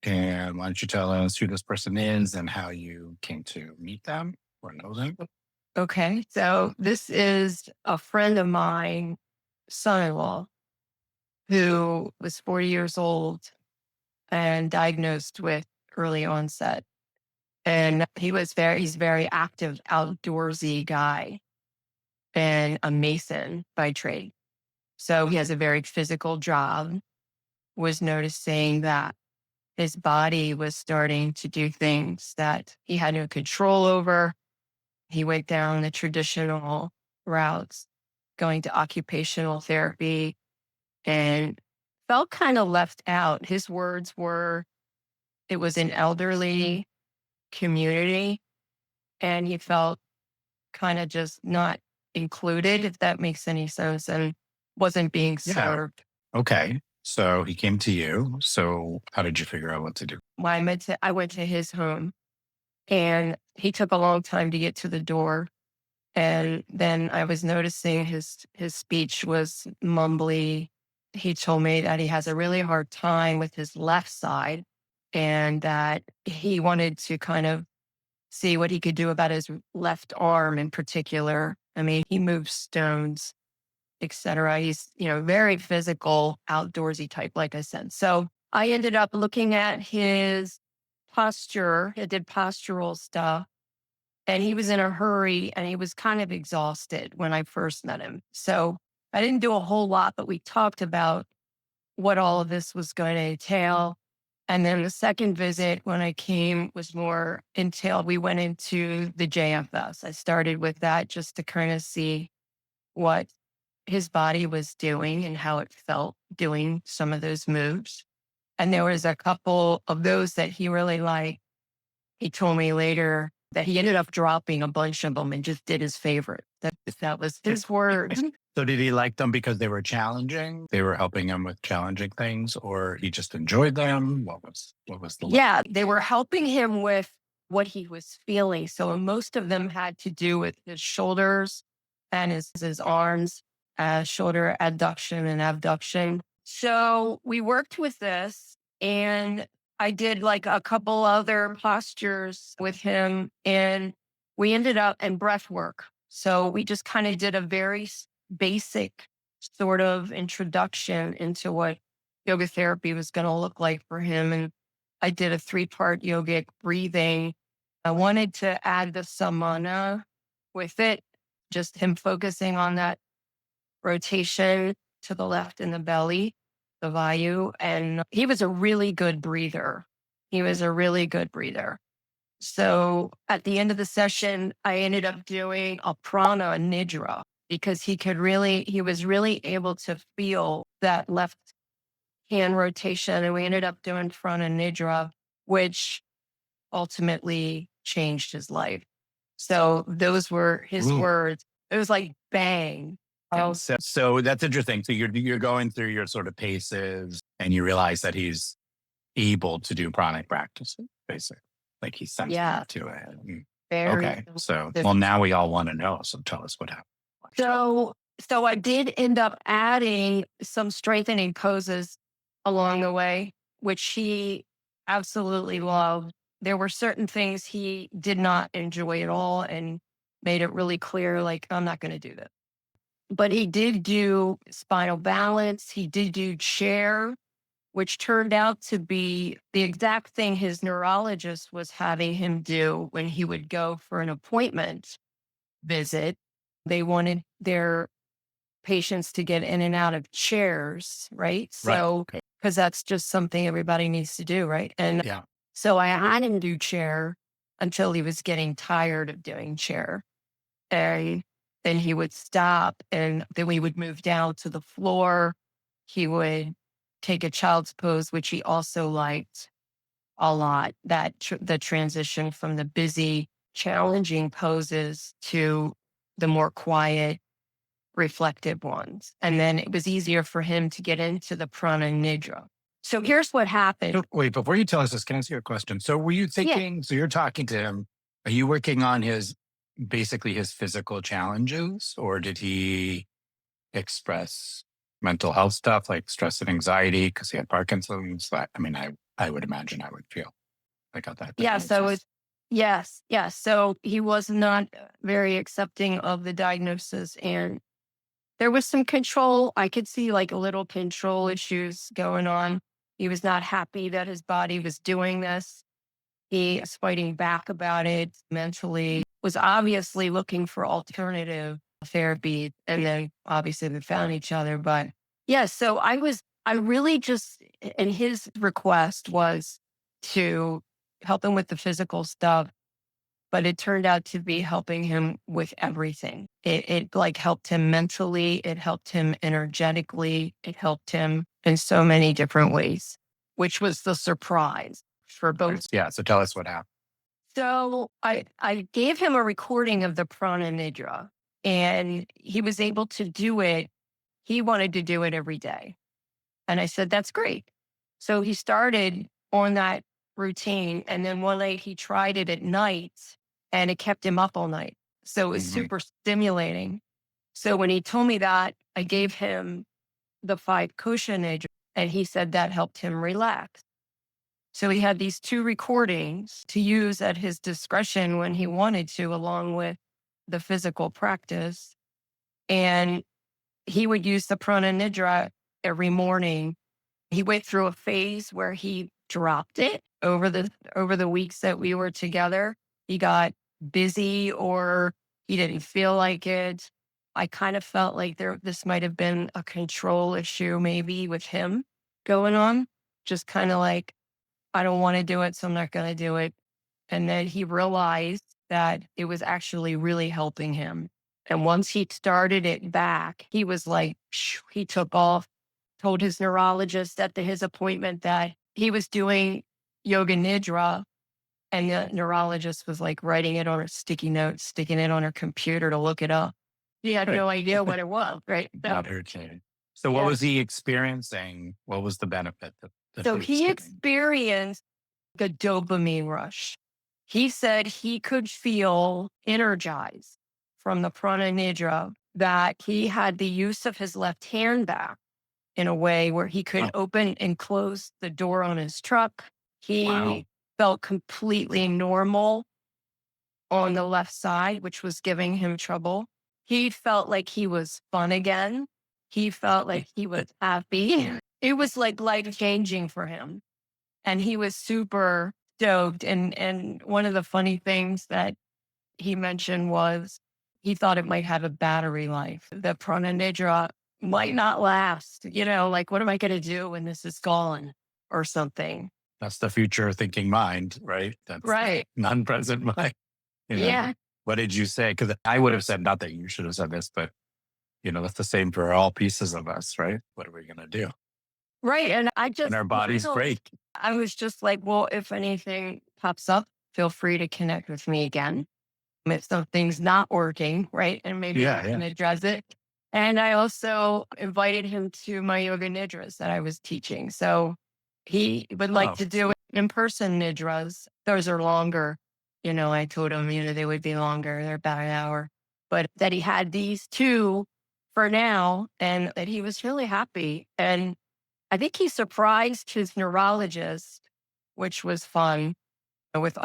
And why don't you tell us who this person is and how you came to meet them or know them? Okay. So this is a friend of mine, son-in-law, who was 40 years old and diagnosed with early onset. And he's very active, outdoorsy guy and a mason by trade. So he has a very physical job, was noticing that his body was starting to do things that he had no control over. He went down the traditional routes, going to occupational therapy, and felt kind of left out. His words were, it was an elderly community, and he felt kind of just not included, if that makes any sense, and wasn't being Yeah. served. Okay. So he came to you. So how did you figure out what to do? When I went to his home, and he took a long time to get to the door. And then I was noticing his speech was mumbly. He told me that he has a really hard time with his left side and that he wanted to kind of see what he could do about his left arm in particular. I mean, he moves stones, etc. He's, very physical, outdoorsy type, like I said. So I ended up looking at his posture. I did postural stuff, and he was in a hurry and he was kind of exhausted when I first met him. So I didn't do a whole lot, but we talked about what all of this was going to entail. And then the second visit when I came was more entailed. We went into the JFS. I started with that just to kind of see what his body was doing and how it felt doing some of those moves. And there was a couple of those that he really liked. He told me later that he ended up dropping a bunch of them and just did his favorite. That was his word. So did he like them because they were challenging? They were helping him with challenging things, or he just enjoyed them? What was the Yeah, they were helping him with what he was feeling. So most of them had to do with his shoulders and his arms, shoulder adduction and abduction. So we worked with this, and I did like a couple other postures with him, and we ended up in breath work. So we just kind of did a very basic sort of introduction into what yoga therapy was going to look like for him. And I did a 3-part yogic breathing. I wanted to add the samana with it, just him focusing on that rotation to the left in the belly, the vayu. And he was a really good breather. He was a really good breather. So at the end of the session, I ended up doing a prana nidra because he was really able to feel that left hand rotation. And we ended up doing prana nidra, which ultimately changed his life. So those were his Ooh. words. It was like bang. So that's interesting. So you're going through your sort of paces, and you realize that he's able to do pranic practices, basically, like he's Yeah, sensitive to it. very. Okay. So well, now we all want to know. So tell us what happened. So I did end up adding some strengthening poses along the way, which he absolutely loved. There were certain things he did not enjoy at all and made it really clear, like, I'm not going to do this. But he did do spinal balance. He did do chair, which turned out to be the exact thing his neurologist was having him do when he would go for an appointment visit. They wanted their patients to get in and out of chairs, right? Right. So, Okay. because that's just something everybody needs to do, right? And Yeah. so I had him do chair until he was getting tired of doing chair. And then he would stop, and then we would move down to the floor. He would take a child's pose, which he also liked a lot. The transition from the busy, challenging poses to the more quiet, reflective ones. And then it was easier for him to get into the prana nidra. So here's what happened. So, wait, before you tell us this, can I ask you a question? So were you Yeah. thinking, so you're talking to him, are you working on basically his physical challenges, or did he express mental health stuff like stress and anxiety because he had Parkinson's? I mean, I would imagine I would feel. I got that Yeah. So diagnosis. it's, yes. Yes. So he was not very accepting of the diagnosis, and there was some control. I could see like little control issues going on. He was not happy that his body was doing this. He was fighting back about it mentally, was obviously looking for alternative therapy. And then obviously we found each other. But yeah, so I really just, and his request was to help him with the physical stuff, but it turned out to be helping him with everything. It like helped him mentally, it helped him energetically, it helped him in so many different ways, which was the surprise for both. Yeah. So tell us what happened. So I gave him a recording of the Prana Nidra, and he was able to do it. He wanted to do it every day. And I said, that's great. So he started on that routine. And then one night he tried it at night, and it kept him up all night. So it was Hmm. super stimulating. So when he told me that, I gave him the 5 kosha nidra, and he said that helped him relax. So he had these 2 recordings to use at his discretion when he wanted to, along with the physical practice. And he would use the Prana Nidra every morning. He went through a phase where he dropped it over the weeks that we were together. He got busy, or he didn't feel like it. I kind of felt like this might have been a control issue maybe with him going on. Just kind of like, I don't want to do it, so I'm not going to do it. And then he realized that it was actually really helping him. And once he started it back, he was like, phew, he took off, told his neurologist at his appointment that he was doing Yoga Nidra. And the neurologist was like writing it on a sticky note, sticking it on her computer to look it up. He had Right. no idea what it was, right? So, Not irritated. So what yeah. was he experiencing? What was the benefit that So he was he getting? experienced a dopamine rush. He said he could feel energized from the prana nidra, that he had the use of his left hand back in a way where he could Oh, open and close the door on his truck. wow. He felt completely normal on the left side, which was giving him trouble. He felt like he was fun again. He felt like he was happy. It was like life changing for him. And he was super stoked. And one of the funny things that he mentioned was he thought it might have a battery life. The Prana Nidra might not last. Like, what am I going to do when this is gone or something? That's the future thinking mind, right? That's the Right. non-present mind. Yeah. What did you say? Because I would have said, not that you should have said this, but that's the same for all pieces of us, right? What are we going to do Right. And when our bodies break? I was just like, well, if anything pops up, feel free to connect with me again. If something's not working, right? And maybe I Yeah, can yeah. address it. And I also invited him to my yoga nidras that I was teaching. So he would like Oh, to do in-person nidras. Those are longer. I told him, they would be longer. They're about an hour. But that he had these 2 for now, and that he was really happy. And I think he surprised his neurologist, which was fun, with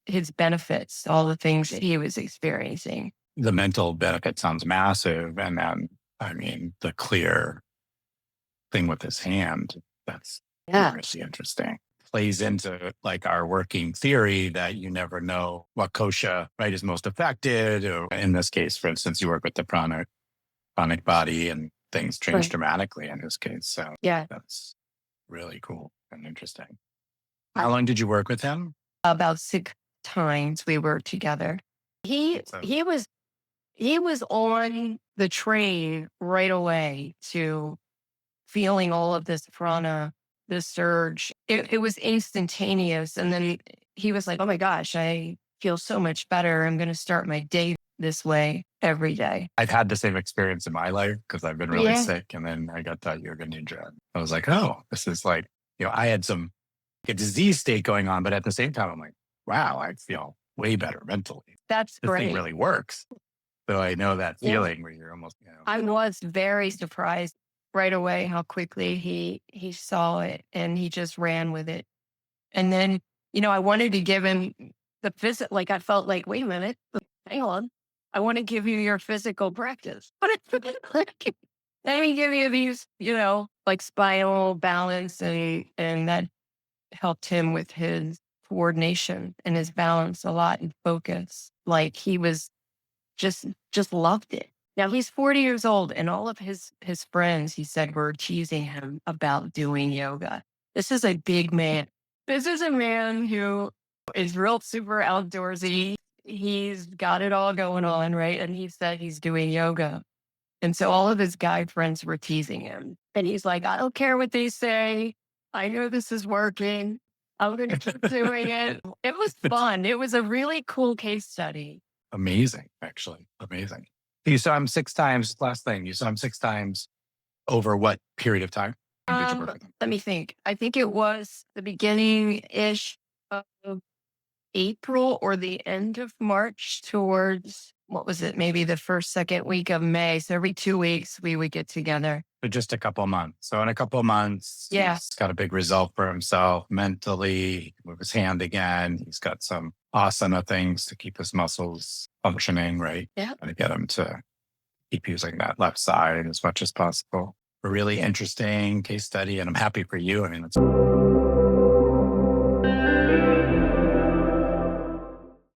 his benefits, all the things that he was experiencing. the mental benefit sounds massive. And then, I mean, the clear thing with his hand, that's Yeah. really interesting. Plays into like our working theory that you never know what kosha, right, is most affected. Or in this case, for instance, you work with the pranic body and things change Right. dramatically in this case. So Yeah. that's really cool and interesting. I- How long did you work with him? About 6 times we were together. He So, he was he was on the train right away to feeling all of this prana, this surge. It was instantaneous. And then he was like, oh my gosh, I feel so much better. I'm going to start my day this way every day. I've had the same experience in my life because I've been really Yeah. sick. And then I got that Yoga Nidra. I was like, oh, this is like, I had a disease state going on, but at the same time, I'm like, wow, I feel way better mentally. That's This thing great. really works. So I know that Yeah. feeling where you're almost, I was very surprised. right away how quickly he saw it and he just ran with it. And then, I wanted to give him the visit. Like I felt like, wait a minute, hang on. I want to give you your physical practice. But like, let me give you these, like spinal balance and that helped him with his coordination and his balance a lot and focus. Like he was just loved it. Now he's 40 years old and all of his friends, he said, were teasing him about doing yoga. This is a big man. This is a man who is real super outdoorsy. He's got it all going on, right? And he said he's doing yoga. And so all of his guy friends were teasing him. And he's like, I don't care what they say. I know this is working. I'm going to keep doing it. It was fun. It was a really cool case study. Amazing, actually. Amazing. You saw him 6 times. Last thing, you saw him 6 times over what period of time did you work with him? Let me think. I think it was the beginning ish of April or the end of March towards, what was it? Maybe the first, second week of May. So every 2 weeks we would get together. For just a couple of months. So in a couple of months, Yeah. he's got a big result for himself mentally. He can move his hand again. He's got some asana things to keep his muscles functioning, right? Yeah. And to get him to keep using that left side as much as possible. A really interesting case study, and I'm happy for you. I mean, it's